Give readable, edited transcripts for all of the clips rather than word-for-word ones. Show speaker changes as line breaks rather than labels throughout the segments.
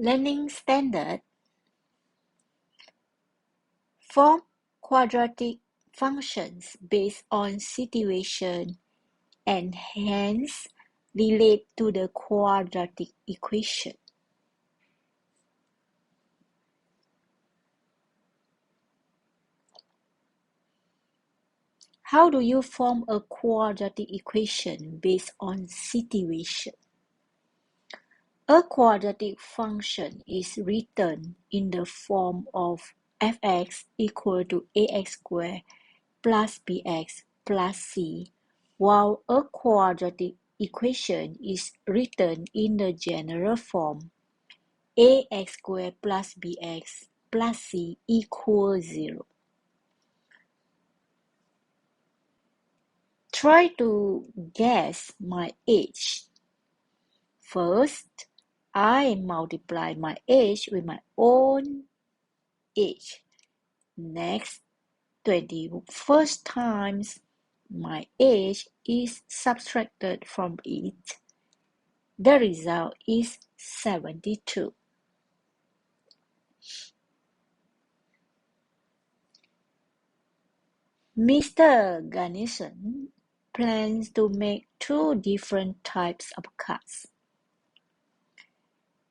Learning standard. Form quadratic functions based on situation and hence relate to the quadratic equation. How do you form a quadratic equation based on situation? A quadratic function is written in the form of f(x) equal to ax squared plus bx plus c, while a quadratic equation is written in the general form ax squared plus bx plus c equals 0. Try to guess my age. First, I multiply my age with my own age. Next, 21st times my age is subtracted from it. The result is 72. Mr. Ganesan plans to make 2 different types of cards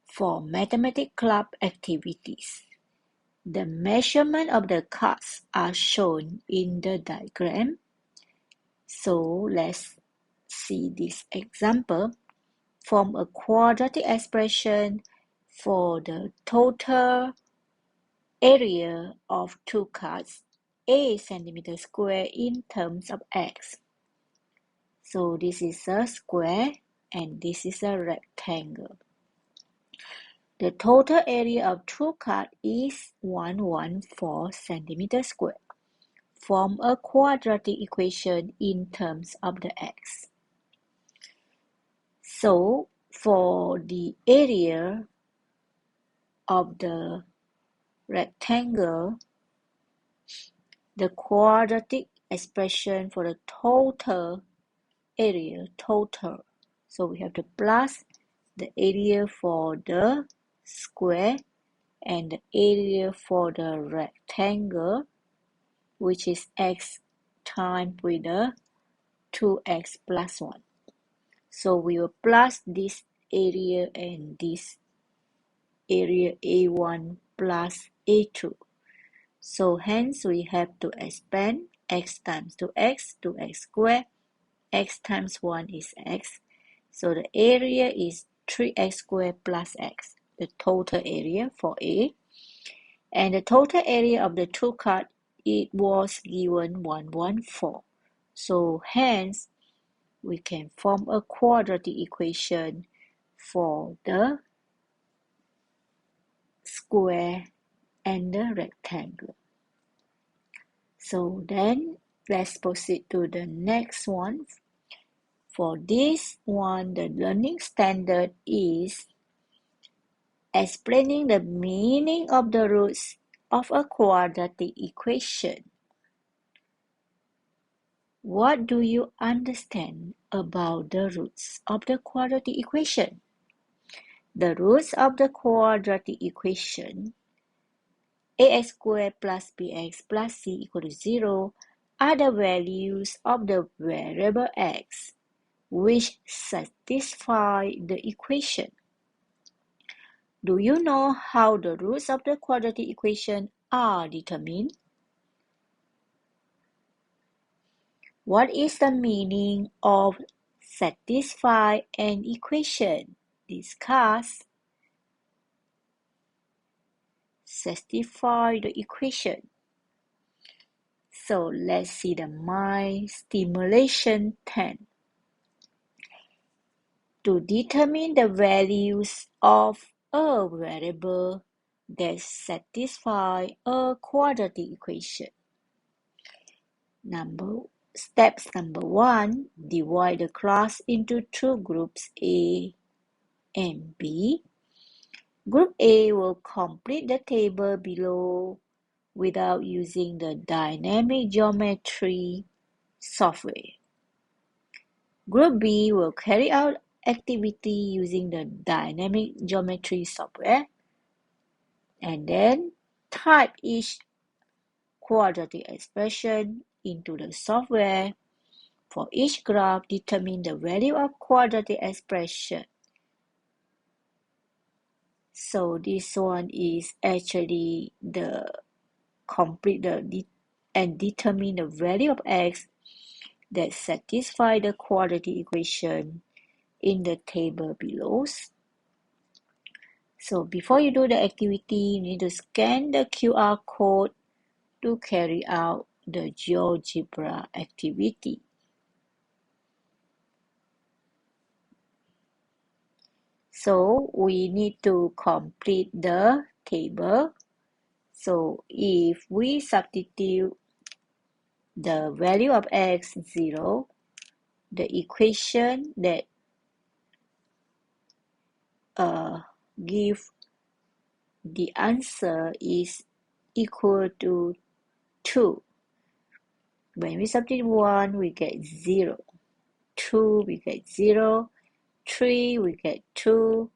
for mathematics club activities. The measurement of the cards are shown in the diagram. So let's see this example. Form a quadratic expression for the total area of 2 cards, 8 centimeter square in terms of x. So this is a square and this is a rectangle. The total area of 2 cards is 114 centimeter square. Form a quadratic equation in terms of the x. So for the area of the rectangle, the quadratic expression for the total area, total. So we have to plus the area for the square and the area for the rectangle, which is x times with the 2x plus 1. So we will plus this area and this area A1 plus A2. So hence we have to expand x times 2x squared. X times 1 is x. So the area is 3x squared plus x, the total area for A. And the total area of the 2 cards, it was given 114. So hence, we can form a quadratic equation for the square and the rectangle. So then, let's proceed to the next one. For this one, the learning standard is explaining the meaning of the roots of a quadratic equation. What do you understand about the roots of the quadratic equation? The roots of the quadratic equation, ax squared plus bx plus c equal to 0, are the values of the variable x, which satisfy the equation. Do you know how the roots of the quadratic equation are determined? What is the meaning of satisfy an equation? Discuss. Satisfy the equation. So let's see the mind stimulation 10. To determine the values of a variable that satisfy a quadratic equation. Steps number 1, divide the class into 2 groups A and B. Group A will complete the table below without using the dynamic geometry software. Group B will carry out activity using the dynamic geometry software. and then type each quadratic expression into the software. For each graph, determine the value of quadratic expression. So this one is actually the complete and determine the value of x that satisfy the quadratic equation in the table below. So before you do the activity, you need to scan the QR code to carry out the GeoGebra activity. So we need to complete the table. So if we substitute the value of x 0, the equation that give the answer is equal to 2. When we substitute 1, we get 0. 2, we get 0. 3, we get 2.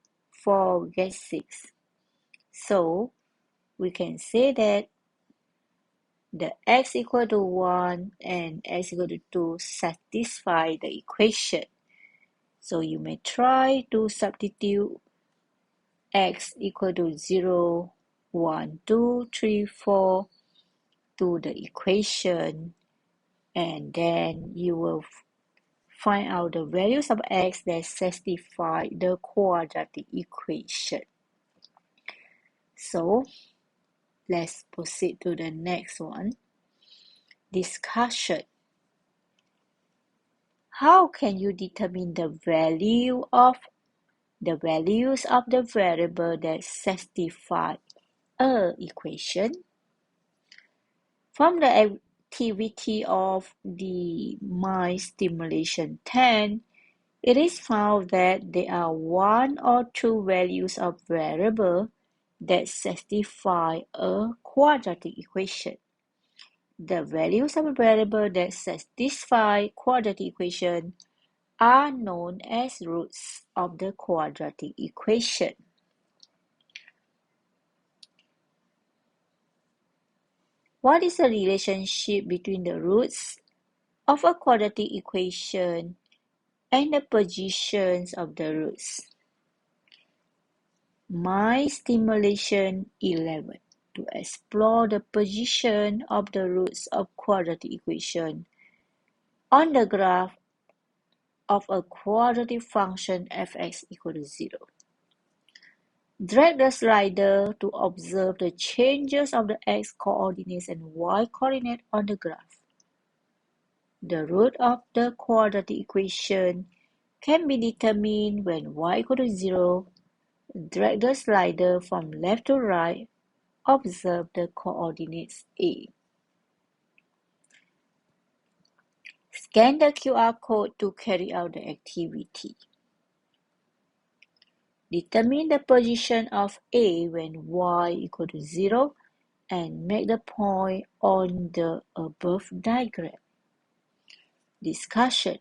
4, we get 6. So we can say that the x equal to 1 and x equal to 2 satisfy the equation. So you may try to substitute x equal to 0, 1, 2, 3, 4 to the equation, and then you will find out the values of x that satisfy the quadratic equation. So let's proceed to the next one. Discussion. How can you determine the values of the variable that satisfy a equation? From the activity of the mind stimulation 10, it is found that there are one or two values of variable that satisfy a quadratic equation. The values of a variable that satisfy quadratic equation are known as roots of the quadratic equation. What is the relationship between the roots of a quadratic equation and the positions of the roots? My stimulation 11 to explore the position of the roots of quadratic equation on the graph of a quadratic function fx equal to 0. Drag the slider to observe the changes of the x-coordinates and y-coordinate on the graph. The root of the quadratic equation can be determined when y equal to 0. Drag the slider from left to right. Observe the coordinates A. Scan the QR code to carry out the activity. Determine the position of A when y equal to 0 and make the point on the above diagram. Discussion.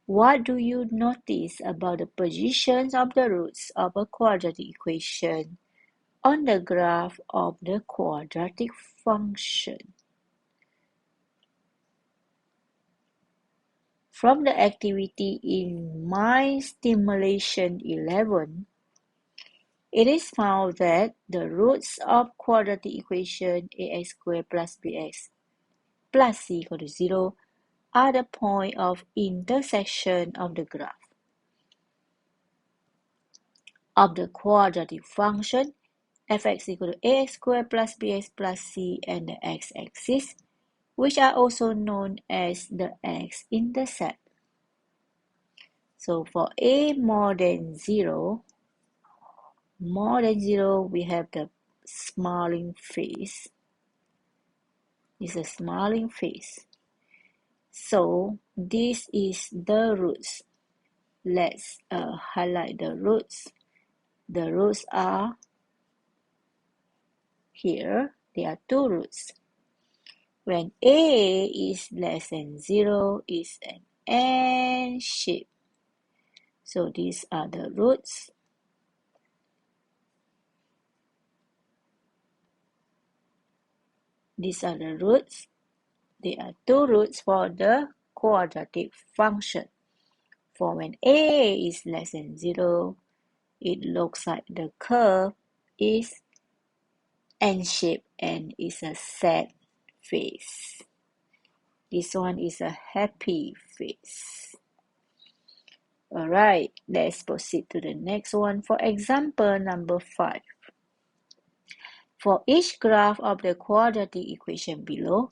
What do you notice about the positions of the roots of a quadratic equation on the graph of the quadratic function? From the activity in mind stimulation 11, it is found that the roots of quadratic equation ax squared plus bx plus c equal to 0 are the point of intersection of the graph of the quadratic function fx equal to ax squared plus bx plus c and the x-axis, which are also known as the x-intercept. So for a more than 0, we have the smiling face. It's a smiling face. So this is the roots. Let's highlight the roots. The roots are here. There are two roots. When a is less than 0, it's an N shape. So these are the roots. These are the roots. There are two roots for the quadratic function. For when a is less than 0, it looks like the curve is N-shaped and is a sad face. This one is a happy face. Alright, let's proceed to the next one. For example, number 5. For each graph of the quadratic equation below,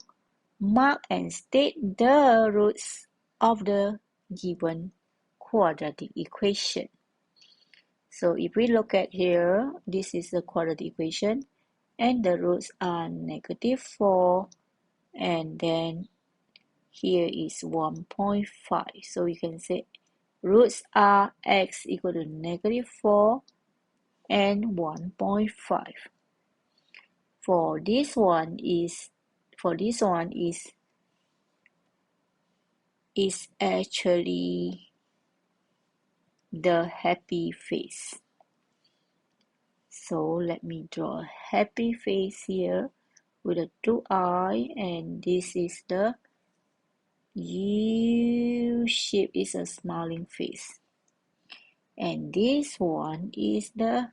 mark and state the roots of the given quadratic equation. So if we look at here, this is the quadratic equation and the roots are -4 and then here is 1.5. So you can say roots are x equal to -4 and 1.5. For this one is actually the happy face. So let me draw a happy face here with a 2 eye, and this is the U shape, is a smiling face. And this one is the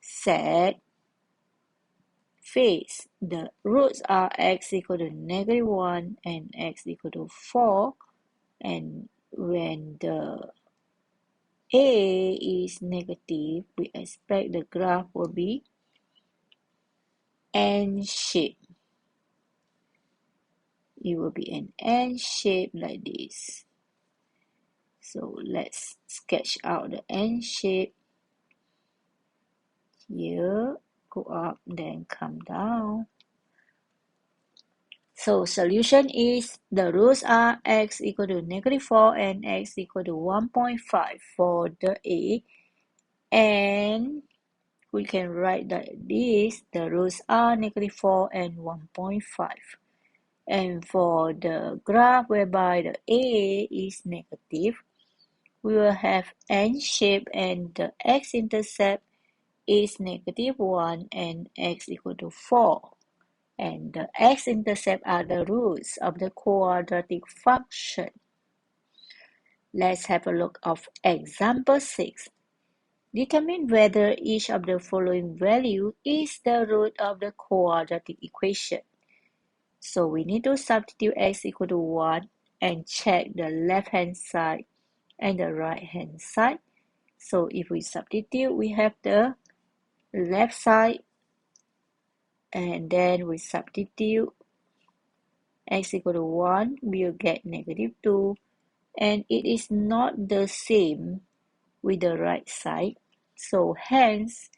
sad face. The roots are x equal to -1 and x equal to 4. And when the a is negative, we expect the graph will be N shape. It will be an N shape like this. So let's sketch out the N shape. Here, go up, then come down. So solution is the roots are x equal to -4 and x equal to 1.5 for the A. And we can write that this, the roots are -4 and 1.5. And for the graph whereby the A is negative, we will have N shape and the x-intercept is -1 and x equal to 4. And the x-intercept are the roots of the quadratic function. Let's have a look of example 6. Determine whether each of the following value is the root of the quadratic equation. So we need to substitute x equal to 1 and check the left-hand side and the right-hand side. So if we substitute, we have the left side, and then we substitute x equal to 1, we'll get -2, and it is not the same with the right side. So hence,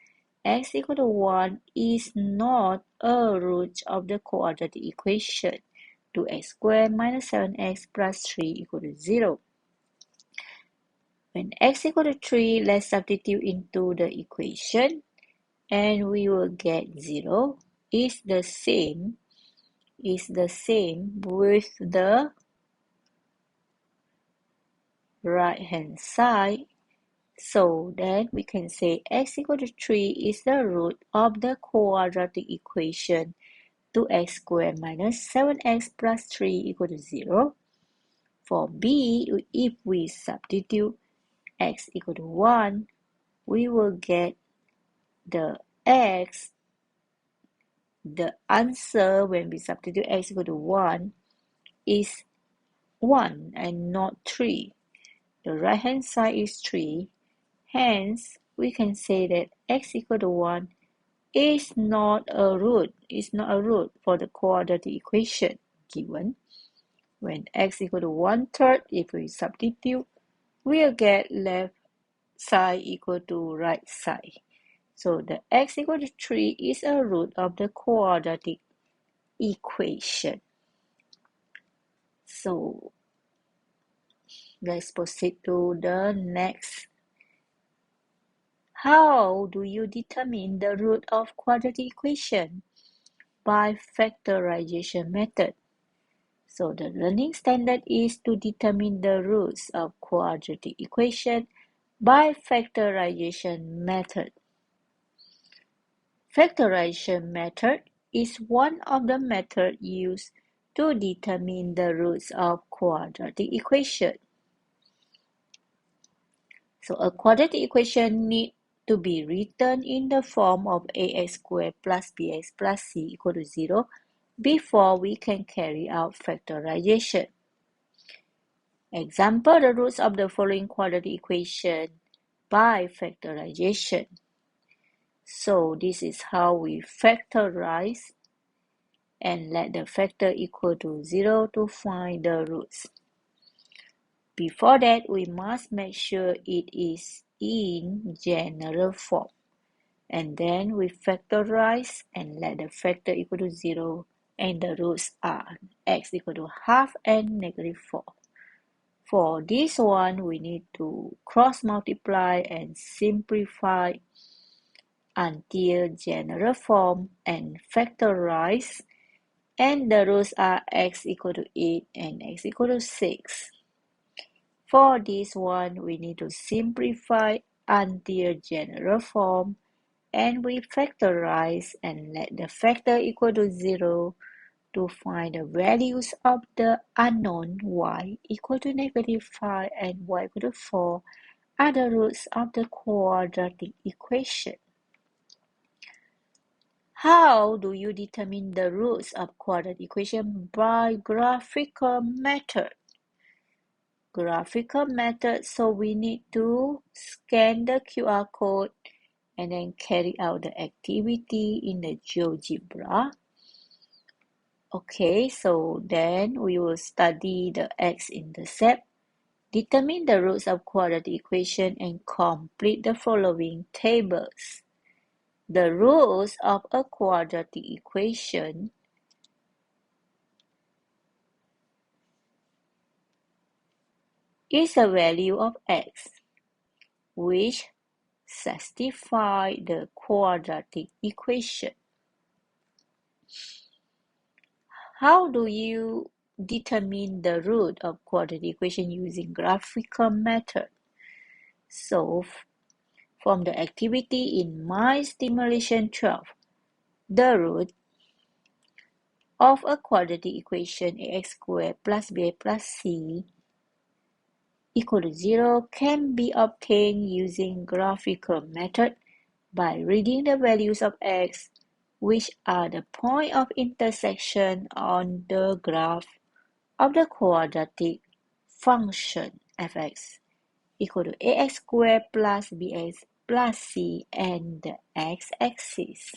x equal to 1 is not a root of the quadratic equation. 2x squared minus 7x plus 3 equal to 0. When x equal to 3, let's substitute into the equation and we will get 0 is the same with the right hand side. So then we can say x equal to 3 is the root of the quadratic equation 2x squared minus 7x plus 3 equal to 0. For B, if we substitute x equal to 1, we will get the x, the answer when we substitute x equal to 1 is 1 and not 3. The right hand side is 3. Hence, we can say that x equal to 1 is not a root for the quadratic equation given. When x equal to 1/3, if we substitute, we'll get left side equal to right side. So the x equal to 3 is a root of the quadratic equation. So let's proceed to the next. How do you determine the root of quadratic equation? By factorization method. So the learning standard is to determine the roots of quadratic equation by factorization method. Factorization method is one of the methods used to determine the roots of quadratic equation. So a quadratic equation needs to be written in the form of ax squared plus bx plus c equal to 0 before we can carry out factorization. Example, the roots of the following quadratic equation by factorization. So this is how we factorize and let the factor equal to 0 to find the roots. Before that, we must make sure it is in general form. And then we factorize and let the factor equal to 0 and the roots are x equal to half and -4. For this one, we need to cross multiply and simplify until general form and factorize, and the roots are x equal to 8 and x equal to 6. For this one, we need to simplify until general form, and we factorize and let the factor equal to 0 to find the values of the unknown y equal to -5 and y equal to 4 are the roots of the quadratic equation. How do you determine the roots of quadratic equation? By graphical method. Graphical method, so we need to scan the QR code and then carry out the activity in the GeoGebra. Okay, so then we will study the x-intercept, determine the roots of quadratic equation, and complete the following tables. The roots of a quadratic equation is a value of x, which satisfy the quadratic equation. How do you determine the root of quadratic equation using graphical method? So, from the activity in my stimulation 12, the root of a quadratic equation ax squared plus b plus c equal to 0 can be obtained using graphical method by reading the values of x, which are the point of intersection on the graph of the quadratic function f(x) equal to ax squared plus bx plus c and the x-axis.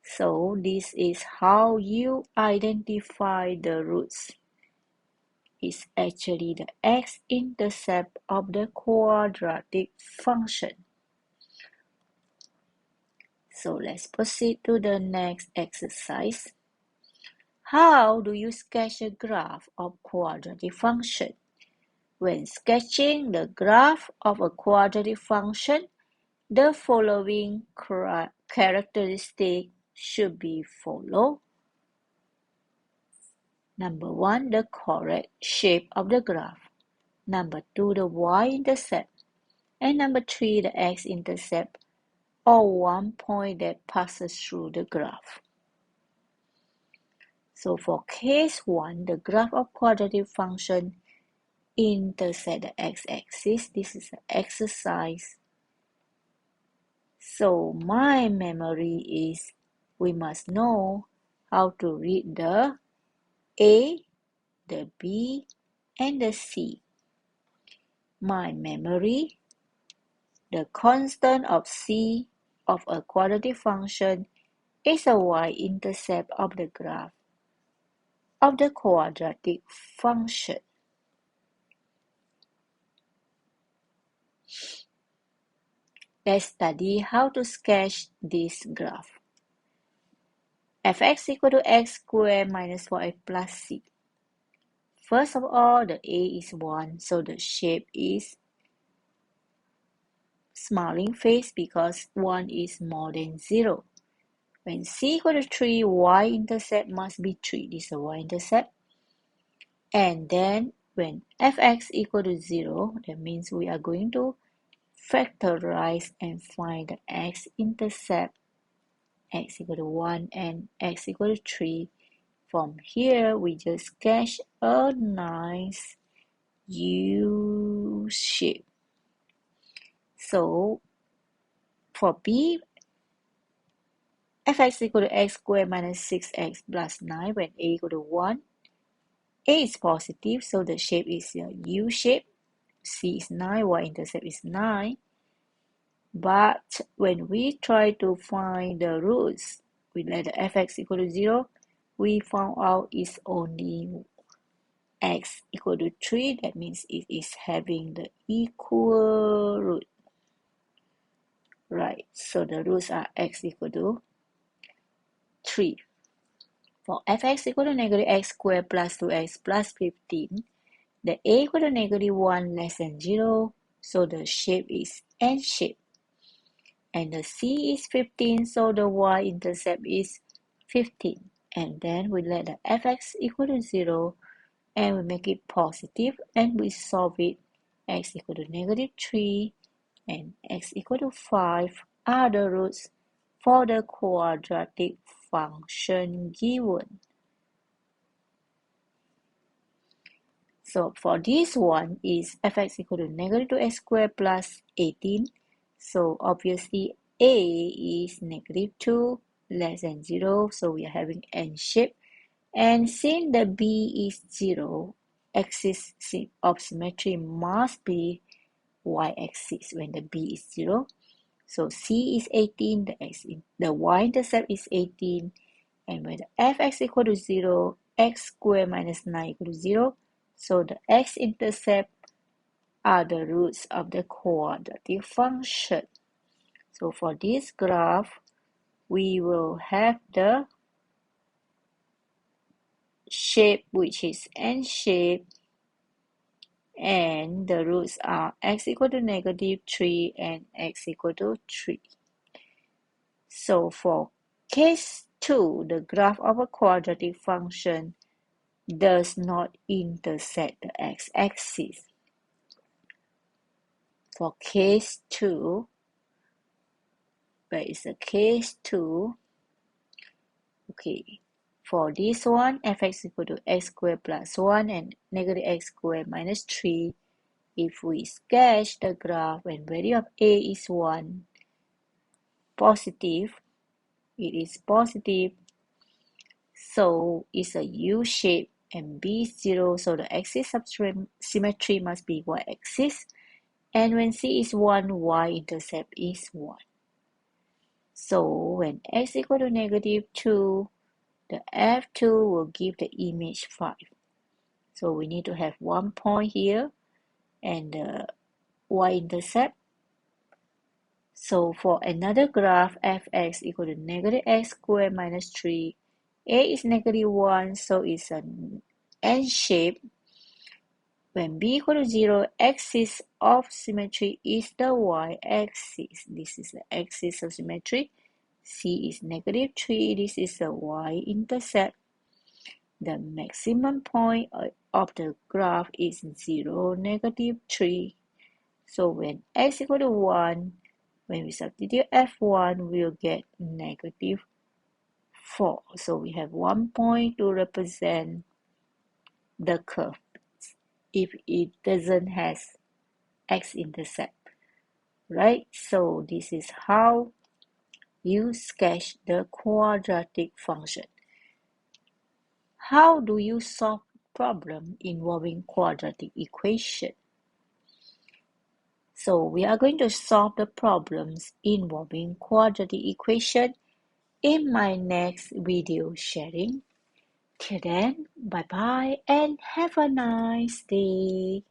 So this is how you identify the roots. It's actually the x-intercept of the quadratic function. So let's proceed to the next exercise. How do you sketch a graph of quadratic function? When sketching the graph of a quadratic function, the following characteristics should be followed. Number 1, the correct shape of the graph. Number 2, the y-intercept. And number 3, the x-intercept, or one point that passes through the graph. So for case 1, the graph of quadratic function intersect the x-axis. This is an exercise. So my memory is we must know how to read the A, the B, and the C. My memory, the constant of C of a quadratic function is a y-intercept of the graph of the quadratic function. Let's study how to sketch this graph. Fx equal to x squared minus 4x plus c. First of all, the A is 1, so the shape is smiling face because 1 is more than 0. When c equal to 3, y-intercept must be 3. This is a y-intercept. And then when fx equal to 0, that means we are going to factorize and find the x-intercept. x equal to 1 and x equal to 3. From here, we just sketch a nice U shape. So for B, fx equal to x squared minus 6x plus 9 when a equal to 1. A is positive, so the shape is a U shape. C is 9, y-intercept is 9. But when we try to find the roots, we let the fx equal to 0, we found out it's only x equal to 3. That means it is having the equal root. Right, so the roots are x equal to 3. For fx equal to negative x squared plus 2x plus 15, the a equal to negative 1 less than 0, so the shape is N shape. And the c is 15, so the y-intercept is 15. And then we let the fx equal to 0, and we make it positive, and we solve it. X equal to negative 3 and x equal to 5 are the roots for the quadratic function given. So for this one is fx equal to negative 2x squared plus 18. So obviously a is negative 2 less than 0. So we are having N shape. And since the b is 0, axis of symmetry must be y-axis when the b is 0. So c is 18, the y-intercept is 18, and when the fx equal to 0, x squared minus 9 equal to 0, so the x-intercept are the roots of the quadratic function. So for this graph, we will have the shape which is N shape, and the roots are x equal to negative 3 and x equal to 3. So for case 2, the graph of a quadratic function does not intersect the x-axis. For case 2, where is the case 2? Okay, for this one, fx equal to x squared plus 1 and negative x squared minus 3. If we sketch the graph when value of a is 1, positive, it is positive, so it's a U shape, and b is 0, so the axis of symmetry must be y-axis, and when c is 1, y-intercept is 1. So when x equal to negative 2, the f2 will give the image 5. So we need to have 1 point here and the y-intercept. So for another graph, fx equal to negative x squared minus 3, a is negative 1, so it's an N shape. When b equal to 0, axis of symmetry is the y-axis. This is the axis of symmetry. C is negative 3, this is the y-intercept. The maximum point of the graph is 0, negative 3. So when x equal to 1, when we substitute f1, we'll get negative 4. So we have 1 point to represent the curve if it doesn't have x-intercept, right? So this is how you sketch the quadratic function. How do you solve problem involving quadratic equation? So we are going to solve the problems involving quadratic equation in my next video sharing. Till then, bye bye and have a nice day.